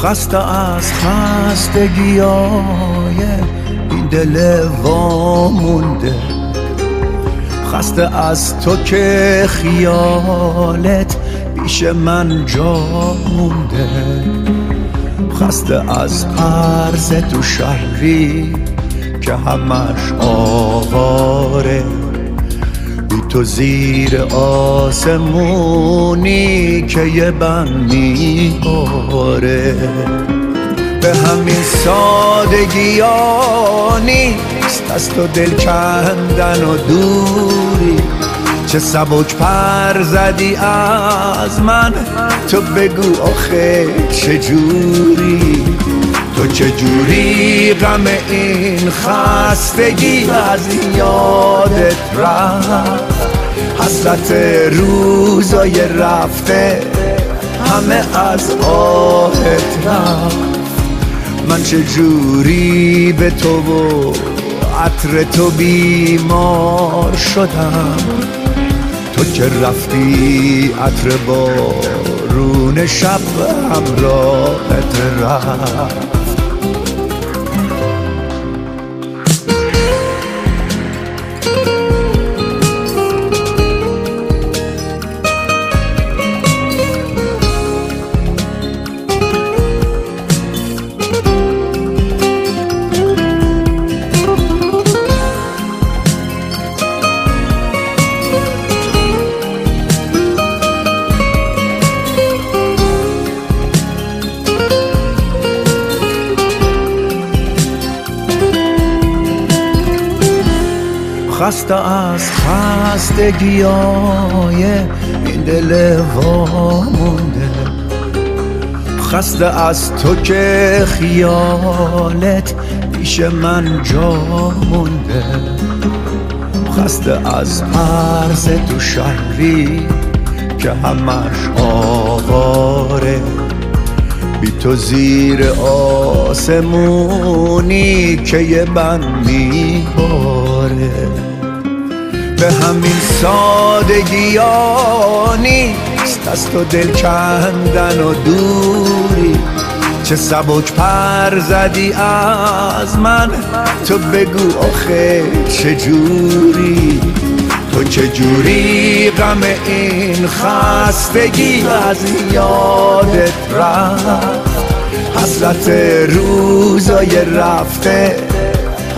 خسته از خستگیای این دل وامونده، خسته از تو که خیالت پیش من جا مونده، خسته از عرض تو شهری که همش آواره، بی تو زیر آسمونی که یه بند میباره. به همین سادگی ها نیست از تو دل کندن و دوری، چه سبک پر زدی از من، تو بگو آخه چجوری، تو چجوری غم این خستگی از یادت رفت، حسرت روزای رفته همه از آهت رفت. من چجوری به تو و عطر تو بیمار شدم، تو که رفتی عطر بارون شب همراهت رفت. خسته از خستگیای این دل وامونده، خسته از تو که خیالت پیش من جا مونده، خسته از عرض تو شهری که همش آواره، بی تو زیر آسمونی که یه بند میباره. به همین سادگی ها نیست از تو دل کندن و دوری، چه سبک پر زدی از من، تو بگو آخه چجوری، تو چجوری غم این خستگی از یادت رفت، حسرت روزای رفته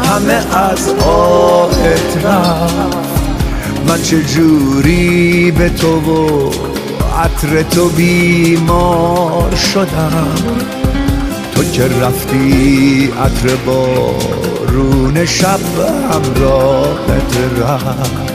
همه از آهت رفت. من چجوری به تو و عطر تو بیمار شدم، تو که رفتی عطر بارون شب همراهت رفت.